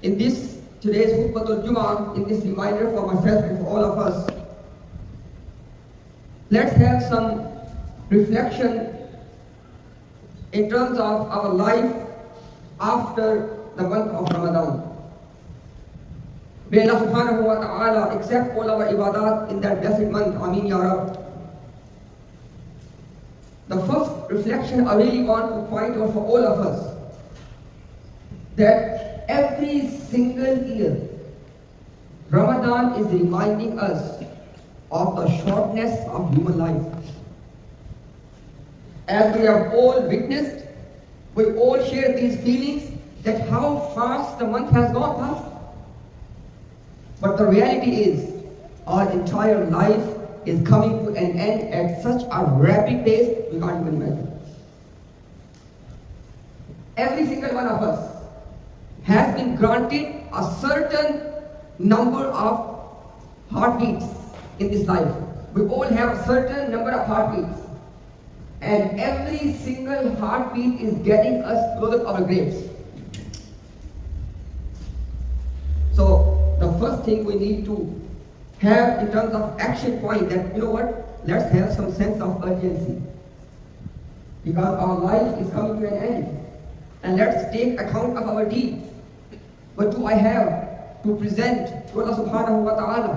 In this today's Khutba'H Jummah, in this reminder for myself and for all of us, let's have some reflection in terms of our life after the month of Ramadan. May Allah subhanahu wa ta'ala accept all our ibadat in that blessed month. Ameen Ya Rab. The first reflection I really want to point out for all of us, that every single year Ramadan is reminding us of the shortness of human life. As we have all witnessed, we all share these feelings that how fast the month has gone past. But the reality is, our entire life is coming to an end at such a rapid pace we can't even imagine. Every single one of us has been granted a certain number of heartbeats in this life. We all have a certain number of heartbeats. And every single heartbeat is getting us closer to our graves. So, the first thing we need to have in terms of action point, that you know what, let's have some sense of urgency. Because our life is coming to an end. And let's take account of our deeds. What do I have to present to Allah subhanahu wa ta'ala?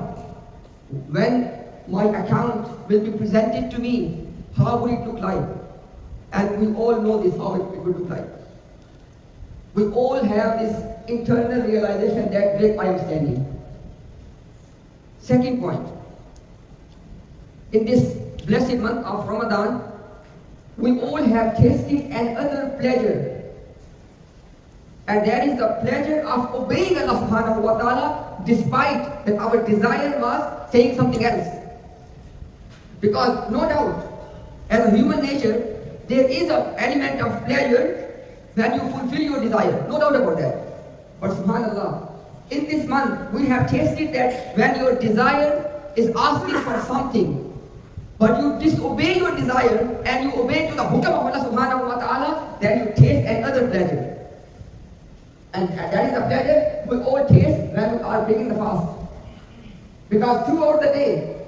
When my account will be presented to me, how will it look like? And we all know this, how it will look like. We all have this internal realization that where I am standing. Second point, in this blessed month of Ramadan, we all have tasted another pleasure. And that is the pleasure of obeying Allah subhanahu wa ta'ala despite that our desire was saying something else. Because no doubt, as a human nature, there is an element of pleasure when you fulfill your desire. No doubt about that. But subhanallah, in this month, we have tasted that when your desire is asking for something, but you disobey your desire and you obey to the hukam of Allah subhanahu wa ta'ala, then you taste another pleasure. And that is the pleasure we all taste when we are breaking the fast. Because throughout the day,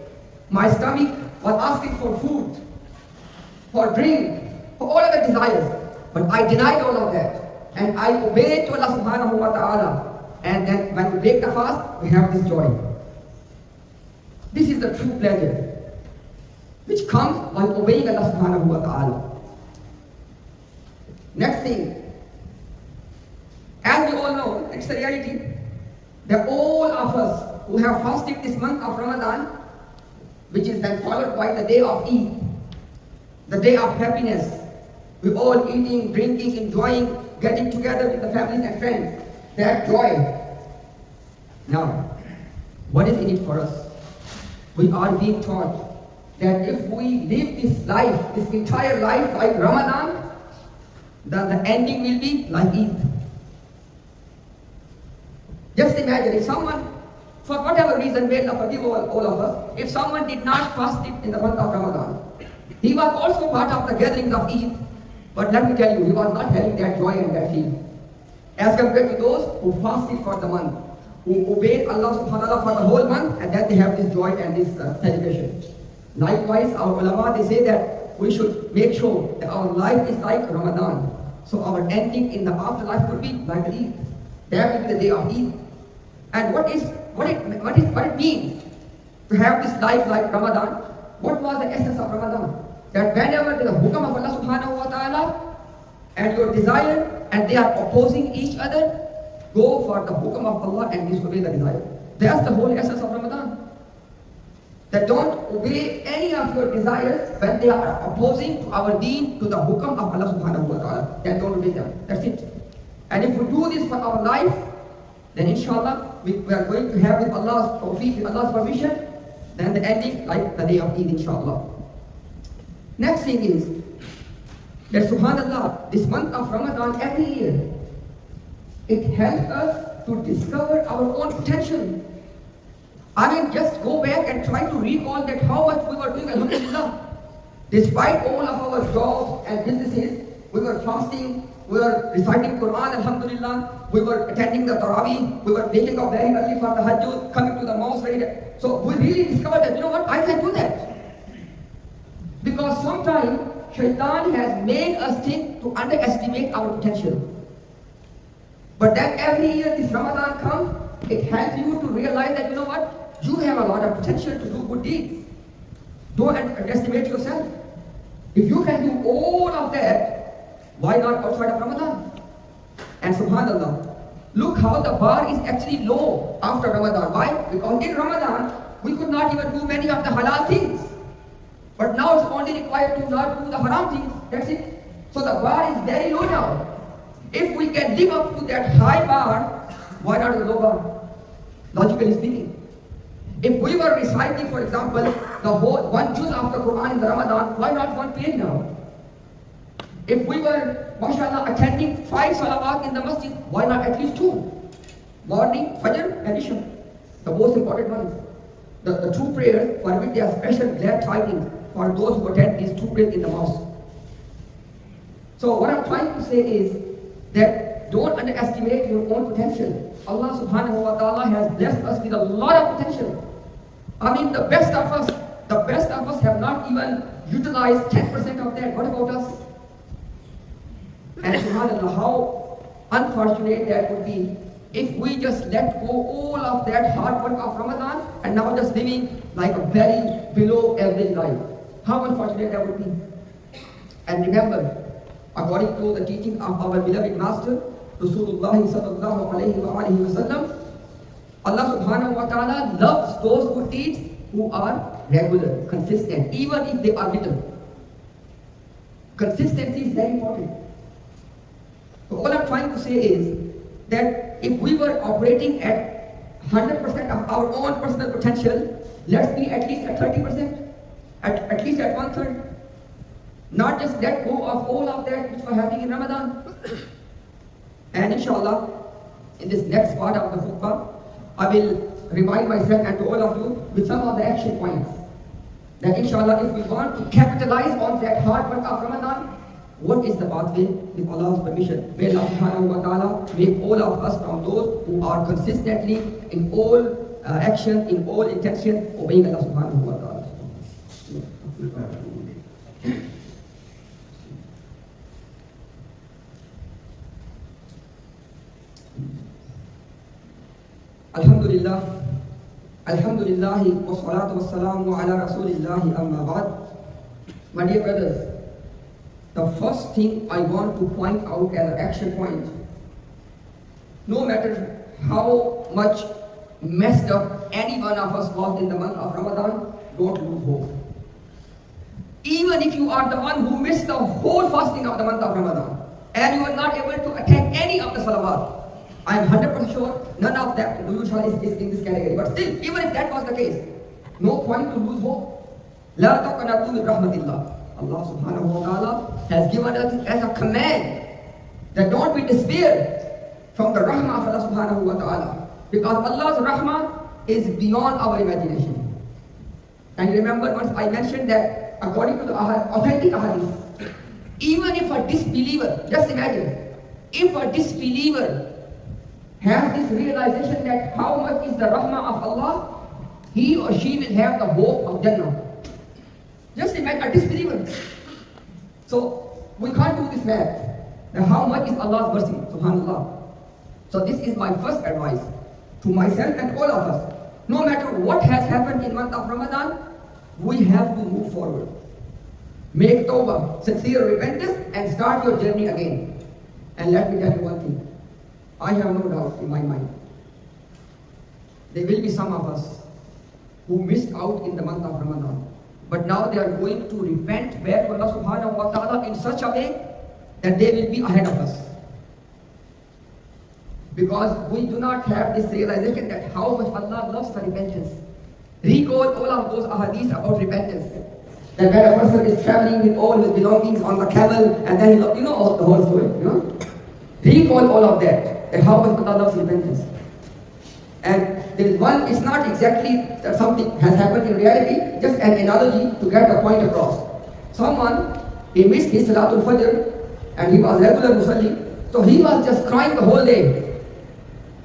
my stomach was asking for food, for drink, for all other desires. But I denied all of that. And I obeyed to Allah subhanahu wa ta'ala. And then when we break the fast, we have this joy. This is the true pleasure, which comes while obeying Allah subhanahu wa ta'ala. Next thing, as we all know, it's the reality that all of us who have fasted this month of Ramadan, which is then followed by the day of Eid, the day of happiness, we all eating, drinking, enjoying, getting together with the families and friends. That joy. Now, what is in it for us? We are being taught that if we live this life, this entire life like Ramadan, then the ending will be like Eid. Just imagine if someone, for whatever reason, may Allah forgive all of us, if someone did not fast it in the month of Ramadan, he was also part of the gatherings of Eid, but let me tell you, he was not having that joy and that feeling. As compared to those who fasted for the month, who obeyed Allah subhanahu wa ta'ala for the whole month, and then they have this joy and this celebration. Likewise, our ulama, they say that we should make sure that our life is like Ramadan. So our ending in the afterlife could be like Eid. That will be the day of Eid. And what it means to have this life like Ramadan? What was the essence of Ramadan? That whenever the hukam of Allah subhanahu wa ta'ala and your desire, and they are opposing each other, go for the hukam of Allah and disobey the desire. That's the whole essence of Ramadan. That don't obey any of your desires when they are opposing to our deen, to the hukam of Allah subhanahu wa ta'ala. Then don't obey them. That's it. And if we do this for our life, then inshallah we are going to have with Allah's tawfiq, with Allah's permission, then the ending like the day of Eid, inshallah. Next thing is that subhanallah, this month of Ramadan every year, it helps us to discover our own potential. I mean, just go back and try to recall that how much we were doing, alhamdulillah. Despite all of our jobs and businesses, we were fasting, we were reciting Quran, alhamdulillah, we were attending the Taraweeh, we were waking up very early for the Hajj, coming to the mosque, so we really discovered that, you know what, I can do that. Because sometimes Shaitan has made us think to underestimate our potential. But then every year this Ramadan comes, it helps you to realize that, you know what, you have a lot of potential to do good deeds. Don't underestimate yourself. If you can do all of that, why not outside of Ramadan? And subhanallah, look how the bar is actually low after Ramadan. Why? Because in Ramadan, we could not even do many of the halal things. But now it's only required to not do the haram things. That's it. So the bar is very low now. If we can live up to that high bar, why not a low bar? Logically speaking. If we were reciting, for example, the whole one juz of the Quran in the Ramadan, why not one page now? If we were, mashallah, attending 5 salawat in the masjid, why not at least 2? Morning, Fajr, and Isha. The most important ones. The 2 prayers for which there are special glad tidings for those who attend these 2 prayers in the mosque. So what I'm trying to say is that don't underestimate your own potential. Allah subhanahu wa ta'ala has blessed us with a lot of potential. I mean, the best of us have not even utilized 10% of that. What about us? And subhanallah, how unfortunate that would be if we just let go all of that hard work of Ramadan and now just living like a very below average life. How unfortunate that would be. And remember, according to the teaching of our beloved Master, Rasulullah sallallahu alayhi wa sallam, Allah subhanahu wa ta'ala loves those good deeds who are regular, consistent, even if they are little. Consistency is very important. So all I'm trying to say is that if we were operating at 100% of our own personal potential, let's be at least at 30%, at least at 1/3. Not just let go of all of that which was happening in Ramadan. And inshallah, in this next part of the khutbah, I will remind myself and to all of you with some of the action points. That inshallah, if we want to capitalize on that hard work of Ramadan, what is the pathway with Allah's permission? May Allah subhanahu wa ta'ala make all of us from those who are consistently in all action, in all intention, obeying Allah subhanahu wa ta'ala. Alhamdulillah, Alhamdulillah, wa salatu wa salamu ala rasulillahi amma ba'd. My dear brothers, the first thing I want to point out as an action point, no matter how much messed up any one of us was in the month of Ramadan, don't lose hope. Even if you are the one who missed the whole fasting of the month of Ramadan, and you are not able to attend any of the salawat, I am 100% sure none of that usually is in this category. But still, even if that was the case, no point to lose hope. La taqnatu min rahmatillah. Allah subhanahu wa ta'ala has given us as a command that don't be despair from the rahmah of Allah subhanahu wa ta'ala. Because Allah's rahmah is beyond our imagination. And remember once I mentioned that according to the authentic hadith, even if a disbeliever, just imagine, if a disbeliever has this realization that how much is the rahmah of Allah, he or she will have the hope of Jannah. Just imagine a disbeliever. So we can't do this math. Now how much is Allah's mercy? Subhanallah. So this is my first advice to myself and all of us. No matter what has happened in month of Ramadan, we have to move forward. Make tawbah, sincere repentance, and start your journey again. And let me tell you one thing. I have no doubt in my mind. There will be some of us who missed out in the month of Ramadan. But now they are going to repent back to Allah subhanahu wa ta'ala in such a way that they will be ahead of us. Because we do not have this realization that how much Allah loves the repentance. Recall all of those ahadith about repentance. That when a person is traveling with all his belongings on the camel and then he, the whole story, Recall all of that how much Allah loves repentance. And there is one, it's not exactly that something has happened in reality, just an analogy to get a point across. Someone, he missed his Salatul Fajr and he was regular Musalli. So he was just crying the whole day.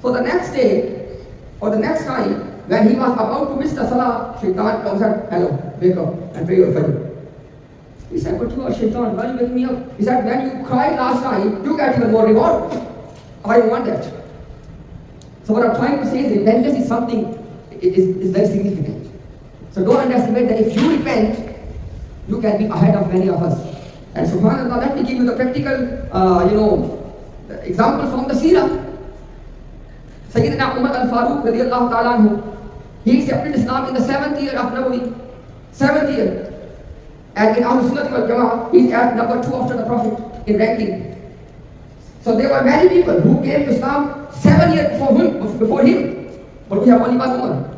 So the next day, or the next time, when he was about to miss the Salah, Shaitan comes and, hello, wake up and pray your Fajr. He said, but you are Shaitan, why are you waking me up? He said, when you cried last time, you get even more reward. I don't want that. So what I'm trying to say is repentance is something, is very significant. So don't underestimate that if you repent, you can be ahead of many of us. And subhanAllah, let me give you the practical, example from the Seerah. Sayyidina Umar al-Faruq radiallahu ta'ala anhu, he accepted Islam in the 7th year of Nabawi. 7th year. And in Ahlul Sunnah wal Jama'ah, he is at number 2 after the Prophet in ranking. So there were many people who came to Islam 7 years before him. But we have only one Umar.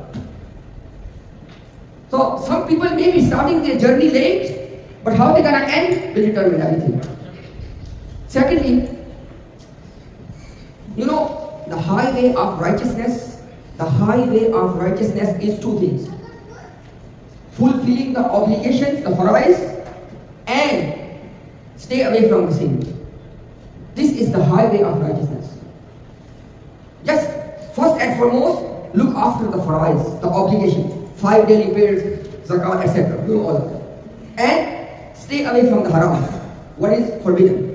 So some people may be starting their journey late, but how they're going to end will determine everything. Secondly, the highway of righteousness is two things. Fulfilling the obligations, the farais, and stay away from the sin. This is the highway of righteousness. Just first and foremost, look after the farais, the obligations, 5 daily prayers, zakat, etc. Do all of that. And stay away from the haram, what is forbidden.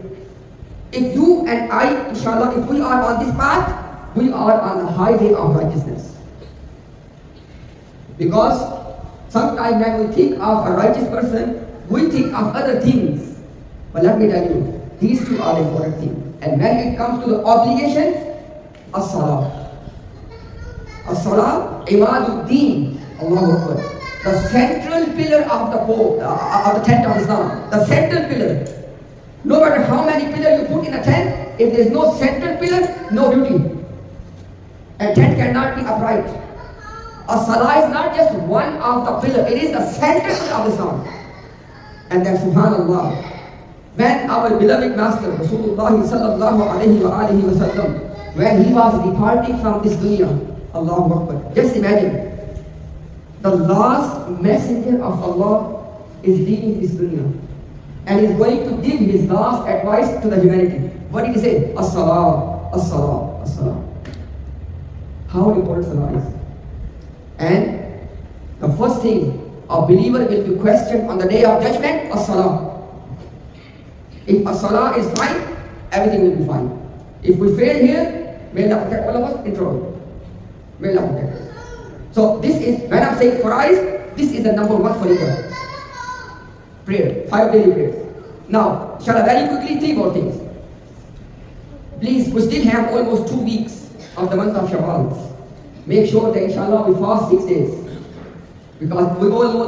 If you and I, inshallah, if we are on this path, we are on the highway of righteousness. Because sometimes when we think of a righteous person, we think of other things. But let me tell you, these two are important things. And when it comes to the obligations, Asalam. Asalam, Imaduddin, Allahu Akbar. The central pillar of the tent of Islam. The central pillar. No matter how many pillars you put in a tent, if there is no central pillar, no beauty. A tent cannot be upright. A salah is not just one of the pillars, it is the center of Islam. And then subhanAllah, when our beloved Master Rasulullah sallallahu alayhi wa alihi wa sallam, when he was departing from this dunya, Allahu Akbar, just imagine, the last messenger of Allah is leaving this dunya and is going to give his last advice to the humanity. What did he say? As-salam, as-salam, as-salam. How important salah is. And the first thing, a believer will be questioned on the day of judgment, as-salam. If as-salah is fine, everything will be fine. If we fail here, may Allah protect all of us in trouble. May Allah protect us. So this is, when I'm saying farais, this is the number one for you. Prayer, 5 daily prayers. Now, inshallah, very quickly, 3 more things. Please, we still have almost 2 weeks of the month of Shawwal. Make sure that inshallah we fast 6 days. Because we all know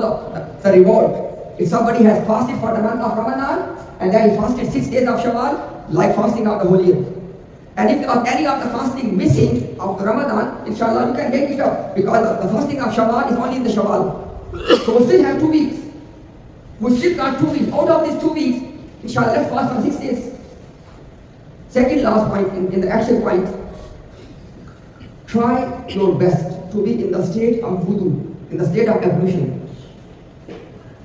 the reward. If somebody has fasted for the month of Ramadan, and then he fasted 6 days of Shawwal, like fasting of the whole year. And if you have any of the fasting missing of the Ramadan, inshallah you can make it up. Because the fasting of Shawwal is only in the Shawwal. So we still have 2 weeks. We still got 2 weeks. Out of these 2 weeks, inshallah, let's fast for 6 days. Second last point, in the action point, try your best to be in the state of wudu, in the state of ablution.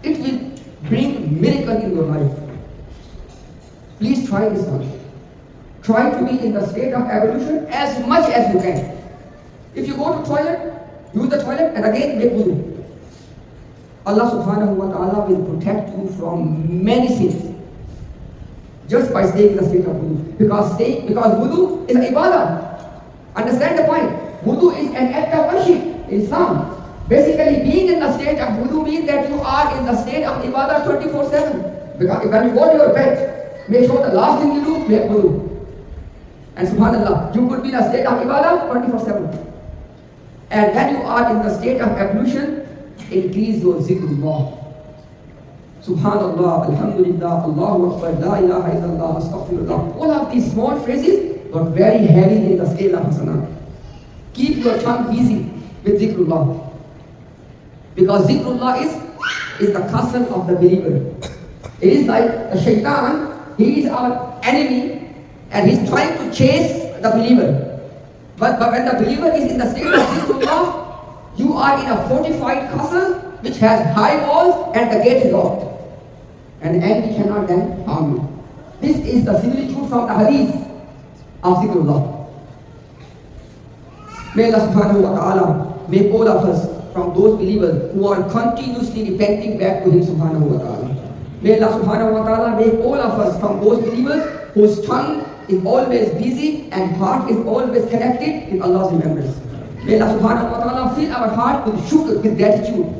It will bring miracle in your life. Please try this one. Try to be in the state of ablution as much as you can. If you go to toilet, use the toilet and again make wudu. Allah subhanahu wa ta'ala will protect you from many sins just by staying in the state of wudu. Because wudu is an ibadah. Understand the point? Wudu is an act of worship in Islam. Basically, being in the state of wudu means that you are in the state of ibadah 24/7. Because when you go to your bed, make sure the last thing you do, make wudu. And subhanAllah, you could be in a state of ibadah 24/7. And when you are in the state of ablution, increase your zikrullah. Subhanallah, Alhamdulillah, Allahu Akbar, La ilaha illallah, Astaghfirullah. All of these small phrases, but very heavy in the scale of hasanah. Keep your tongue busy with zikrullah. Because zikrullah is the castle of the believer. It is like the shaitan, he is our enemy and he is trying to chase the believer. But when the believer is in the state of zikrullah, you are in a fortified castle which has high walls and the gate is locked. And the enemy cannot then harm you. This is the similitude from the hadith of zikrullah. May Allah subhanahu wa ta'ala make all of us from those believers who are continuously repenting back to Him subhanahu wa ta'ala. May Allah subhanahu wa ta'ala make all of us from those believers whose tongue is always busy and heart is always connected with Allah's remembrance. May Allah subhanahu wa ta'ala fill our heart with shukr, with gratitude.